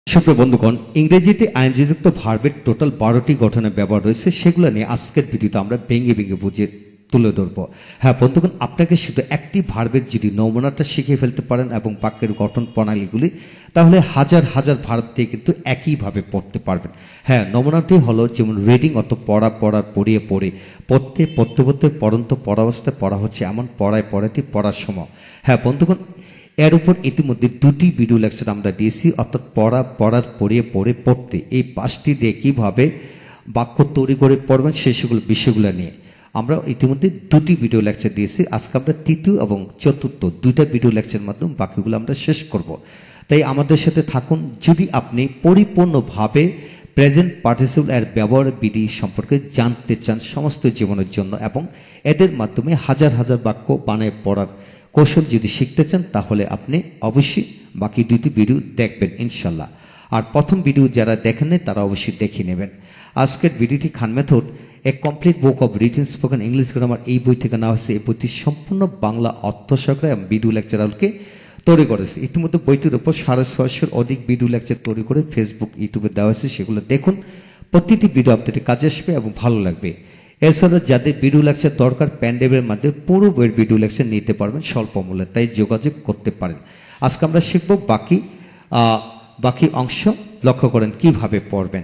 সুপ্রিয় বন্ধুগণ, ইংরেজিতে আইনযুক্ত ভার্বের টোটাল 12টি গঠনের ব্যবহার রয়েছে। সেগুলো নিয়ে আজকের ভিডিওতে আমরা ভেঙে ভেঙে বুঝিয়ে তুলে ধরবো। হ্যাঁ বন্ধুগণ, আপনাকে শুধু একটি ভার্বের যদি নমুনাটা শিখে ফেলতে পারেন এবং বাক্যের গঠন প্রণালীগুলি, তাহলে হাজার হাজার ভার্ব দিয়ে কিন্তু একইভাবে পড়তে পারবেন। হ্যাঁ, নমুনাটি হলো যেমন রিডিং, অত পড়া, পড়ার পড়িয়ে পড়ে, পড়তে পড়তে পড়তে পড়ন্ত পড়াবস্থায় পড়া হচ্ছে এমন পড়ায় পড়াটি পড়ার সময়। হ্যাঁ বন্ধুগণ, এর উপর ইতিমধ্যে দুটি ভিডিও লেকচার আমরা দিয়েছি, অর্থাৎ পড়া, পড়ার পড়িয়ে পড়ে, পড়তে, এই পাঁচটি দিয়ে কীভাবে বাক্য তৈরি করে পড়বেন সেগুলো বিষয়গুলো নিয়ে আমরা ইতিমধ্যে দুটি ভিডিও লেকচার দিয়েছি। আজকে আমরা তৃতীয় এবং চতুর্থ দুইটা ভিডিও লেকচারের মাধ্যমে বাকিগুলো আমরা শেষ করব। তাই আমাদের সাথে থাকুন। যদি আপনি পরিপূর্ণভাবে প্রেজেন্ট পার্টিসিপল এর ব্যবহার বিধি সম্পর্কে জানতে চান সমস্ত জীবনের জন্য এবং এদের মাধ্যমে হাজার হাজার বাক্য বানায় পড়ার কৌশল যদি শিখতে চান, তাহলে আপনি অবশ্যই বাকি দুটি ভিডিও দেখবেন ইনশাল্লাহ। আর প্রথম ভিডিও যারা দেখেন নাই তারা অবশ্যই দেখে নেবেন। আজকের ভিডিওটি Khan method a complete book of written spoken English grammar, এই বই থেকে নেওয়া হয়েছে। এই বইটি সম্পূর্ণ বাংলা অর্থ সহকারে এবং ভিডিও লেকচারকে তৈরি করেছে। ইতিমধ্যে বইটির উপর 650-এর অধিক ভিডিও লেকচার তৈরি করে ফেসবুক, ইউটিউবে দেওয়া হয়েছে। সেগুলো দেখুন, প্রতিটি ভিডিও আপনাদের কাজে আসবে এবং ভালো লাগবে। এছাড়া যাদের ভিডিও লেকচার দরকার, প্যান্ডেবের মাধ্যমে পুরো বইয়ের ভিডিও লেকচার নিতে পারবেন স্বল্প মূল্যে, তাই যোগাযোগ করতে পারেন। আজকে আমরা শিখব বাকি অংশ। লক্ষ্য করেন কিভাবে পড়বেন।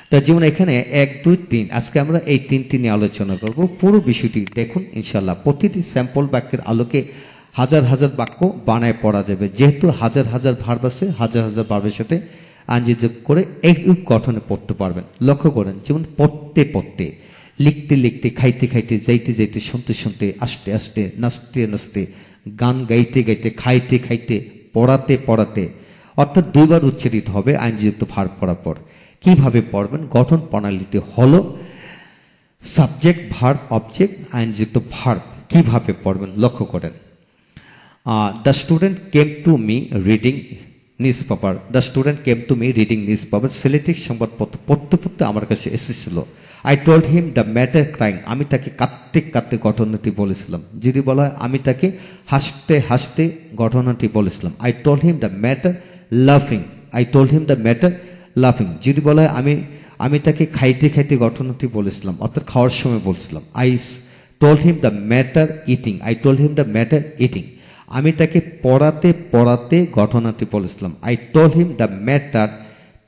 তা যেমন এখানে 1, 2, 3, আজকে আমরা এই তিনটি নিয়ে আলোচনা করব। পুরো বিষয়টি দেখুন ইনশাল্লাহ। প্রতিটি স্যাম্পল বাক্যের আলোকে হাজার হাজার বাক্য বানায় পড়া যাবে। যেহেতু হাজার হাজার ভার্ব আছে, হাজার হাজার ভার্বের সাথে আইনযোগ করে এই গঠনে পড়তে পারবেন। লক্ষ্য করেন, যেমন পড়তে পড়তে, লিখতে লিখতে, খাইতে খাইতে, যাইতে যাইতে, শুনতে শুনতে, আসতে আসতে, নাচতে নাচতে, গান গাইতে গাইতে, খাইতে খাইতে, পড়াতে পড়াতে, অর্থাৎ দুইবার উচ্চারিত হবে আইনযুক্ত ভার্ব পড়ার পর। কিভাবে পড়বেন? গঠন প্রণালীটি হলো সাবজেক্ট, ভার্ব, অবজেক্ট, আইনযুক্ত ভার্ব। কিভাবে পড়বেন লক্ষ্য করেন। The student came to me reading news paper. The student came to me reading news paper. ছেলেটি সংবাদপত্র পড়তে পড়তে আমার কাছে এসেছিল। I told him the matter crying. আমি তাকে কাঁদতে কাঁদতে ঘটনাটি বলেছিলাম। যদি বলা হয় আমি তাকে হাসতে হাসতে ঘটনাটি বলেছিলাম। I told him the matter লাফিং। I told him the matter লাফিং। যদি বলা হয় আমি তাকে খাইতে খাইতে ঘটনাটি বলেছিলাম, অর্থাৎ খাওয়ার সময় বলছিলাম। I told him the matter eating. I told him the matter eating. আমি তাকে পড়াতে পড়াতে ঘটনাটি বলেছিলাম। I told him the matter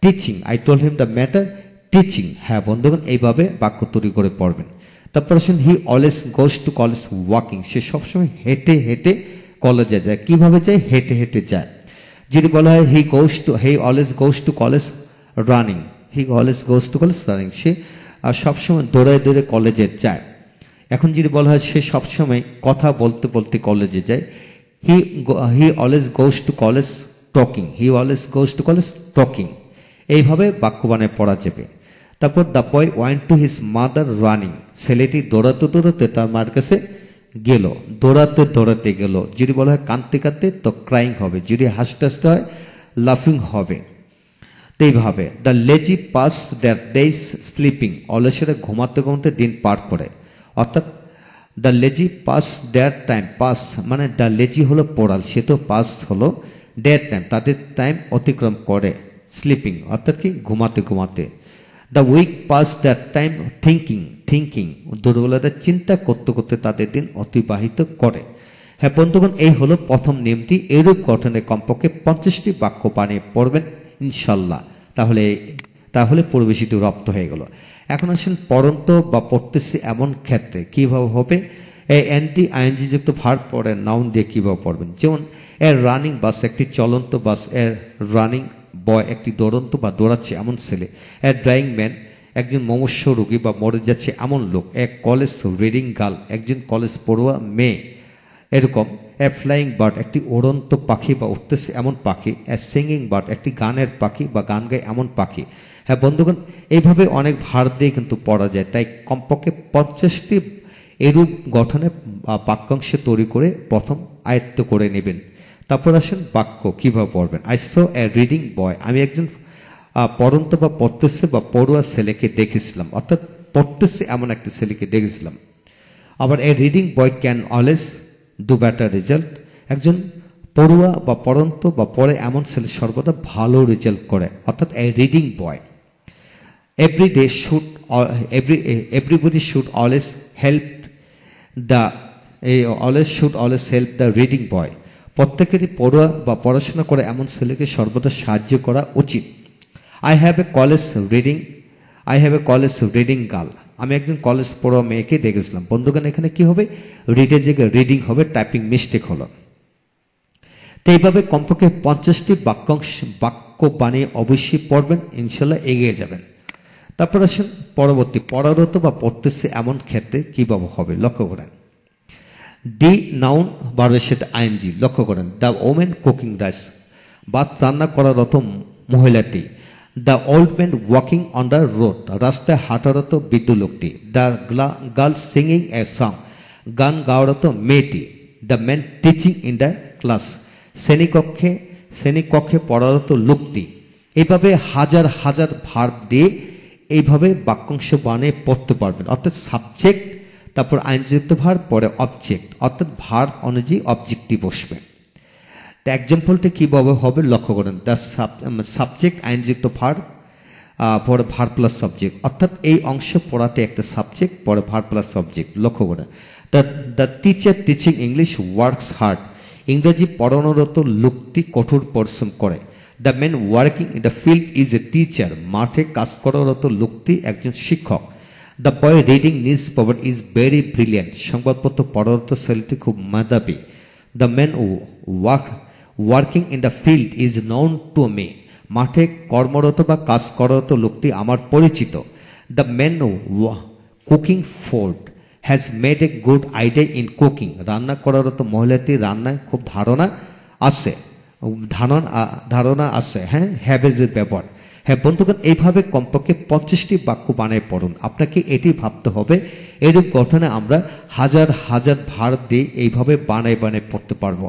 teaching. I told him the matter teaching. হ্যাঁ বন্ধুগণ, এইভাবে বাক্য তৈরি করে পড়বেন। তারপর আসেন, he always goes to college walking. সে সবসময় হেঁটে হেঁটে কলেজে যায়। কিভাবে যায়? হেঁটে হেঁটে যায়। যদি বলা হয় he always goes to college running. He always goes to college running. সে সবসময় দৌড়ায় দৌড়ে কলেজে যায়। এখন যদি বলা হয় সে সবসময় কথা বলতে বলতে কলেজে যায়, হি always goes to college talking. He always goes to college talking. এইভাবে বাক্য বানায় পড়া যাবে। তারপর the boy went to his mother running. ছেলেটি দৌড়াতে দৌড়াতে তার মার কাছে গেল। দৌড়াতে দৌড়াতে গেল। যদি বলা হয় কাঁদতে কাঁদতে, তো ক্রাইং হবে। যদি হাসতে হাসতে হয়, লাফিং হবে। তো এইভাবে the lazy pass their days sleeping. অলসেরা ঘুমাতে ঘুমাতে দিন পার করে। অর্থাৎ the lazy pass their time. Pass মানে দ্য লেজি হলো পোড়াল, সে তো পাস হলো দেয়ার টাইম, তাদের টাইম অতিক্রম করে। স্লিপিং অর্থাৎ কি? ঘুমাতে ঘুমাতে। The weak pass their time thinking. Thinking দুর্বলতা চিন্তা করতে করতে তাদের দিন অতিবাহিত করে। হ্যাঁ বন্ধুগণ, এই হলো প্রথম নিয়মটি। এরূপ গঠনে কমপক্ষে 50টি বাক্য বানিয়ে পড়বেন ইনশাল্লাহ। তাহলে পরিবেশিত রপ্ত হয়ে গেল। এখন আসেন পড়ন্ত বা পড়তেছে এমন ক্ষেত্রে কিভাবে হবে। এই অ্যান্টি আইএনজি যুক্ত ভার্ব পড়ে নাউন দিয়ে কিভাবে পড়বেন। যেমন এর রানিং বাস, একটি চলন্ত বাস। এর রানিং বয়, একটি দৌড়ন্ত বা দৌড়াচ্ছে এমন ছেলে। এর ড্রাইং ম্যান, একজন মুমূর্ষু রোগী বা মরে যাচ্ছে এমন লোক। এক কলেজ রিডিং গার্ল, একজন কলেজ পড়ুয়া মেয়ে। এরকম এ ফ্লাইং বার্ড, একটি উড়ন্ত পাখি বা উঠতেছে এমন পাখি। এ সিঙ্গিং বার্ড, একটি গানের পাখি বা গান গায় এমন পাখি। হ্যাঁ বন্ধুগণ, এইভাবে অনেক ভার্ব দিয়ে কিন্তু পড়া যায়। তাই কমপক্ষে 50টি এরূপ গঠনে বাক্যাংশ তৈরি করে প্রথম আয়ত্ত করে নেবেন। তারপর আসেন বাক্য কিভাবে পড়বেন। আই স এ রিডিং বয়। আমি একজন পড়ন্ত বা পড়তেছে বা পড়ুয়া ছেলেকে দেখেছিলাম, অর্থাৎ পড়তেছে এমন একটি ছেলেকে দেখেছিলাম। আবার a reading boy can always do better result. একজন পড়ুয়া বা পড়ন্ত বা পড়ে এমন ছেলে সর্বদা ভালো রেজাল্ট করে, অর্থাৎ a reading boy. Every day should everybody should always help the always help the reading boy. প্রত্যেকেরই পড়ুয়া বা পড়াশোনা করে এমন ছেলেকে সর্বদা সাহায্য করা উচিত। I have a college reading girl. আমি একজন কলেজ পড়ুয়া মেয়েকে দেখেছিলাম। বন্ধুগণ, এখানে কি হবে? রিডের জায়গায় রিডিং হবে, টাইপিং মিস্টেক হলো। তো এইভাবে কমপক্ষে 50টি বাক্য বানিয়ে অবশ্যই পড়বেন, ইনশাল্লাহ এগিয়ে যাবেন। তারপর আসেন পরবর্তী, পড়ারত বা পড়তেছে এমন ক্ষেত্রে কিভাবে হবে লক্ষ্য করেন। ডি নাউন ভার্বের সাথে আইএনজি, লক্ষ্য করেন। দ্য ওমেন কুকিং রাইস, ভাত রান্না করারত মহিলাটি। The old man walking on the road, রাস্তায় হাঁটারত বৃদ্ধ লোকটি। The girl singing a song, গান গাওয়ারত মেয়েটি। The man teaching in the class, শ্রেণীকক্ষে পড়ারত লোকটি। এইভাবে হাজার হাজার ভার্ব দিয়ে এইভাবে বাক্যাংশ বানিয়ে পড়তে পারবেন, অর্থাৎ সাবজেক্ট, তারপর আইনযুক্ত ভার্ব, পরে অবজেক্ট, অর্থাৎ ভার্ব অনুযায়ী অবজেক্টটি বসবে। তো এক্সাম্পলটা কিভাবে হবে লক্ষ্য করেন। দ্য সাবজেক্ট আইনযুক্ত ভার্ব, পরে ভার্ব প্লাস সাবজেক্ট, অর্থাৎ এই অংশ পড়াতে একটা সাবজেক্ট, পরে ভার্ব প্লাস সাবজেক্ট, লক্ষ্য করেন। The teacher teaching English works hard, ইংরেজি পড়ানোরত লোকটি কঠোর পরিশ্রম করে। The man working in the field is a teacher, মাঠে কাজ করারত লোকটি একজন শিক্ষক। The boy reading news paper is very brilliant, সংবাদপত্র পড়ারত ছেলেটি খুব মেধাবী। The man working in the field is known to me, মাঠে কর্মরত বা কাজ করারত লোকটি আমার পরিচিত। The man cooking food has made a good idea in cooking, রান্না করারত মহিলাটি রান্নায় খুব ধারণা আছে। হ্যাঁ, হ্যাভেজের ব্যাপার। হ্যাঁ বন্ধুগণ, এইভাবে কমপক্ষে 50টি বাক্য বানায় পড়ুন। আপনাকে এটি ভাবতে হবে, এরূপ গঠনে আমরা হাজার হাজার ভার্ব দিয়ে এইভাবে বানায় পড়তে পারবো।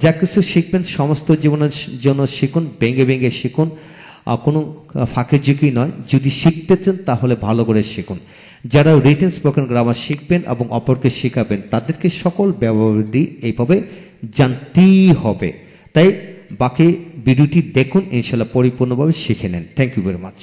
যা কিছু শিখবেন সমস্ত জীবনের জন্য শিখুন, ভেঙে ভেঙে শিখুন, কোনো ফাঁকে ঝুঁকি নয়। যদি শিখতে চান তাহলে ভালো করে শিখুন। যারা রিটেন স্পোকেন গ্রামার শিখবেন এবং অপরকে শেখাবেন, তাদেরকে সকল ব্যবহারাদি এইভাবে জানতেই হবে। তাই বাকি ভিডিওটি দেখুন, ইনশাল্লাহ পরিপূর্ণভাবে শিখে নেন। Thank you very much.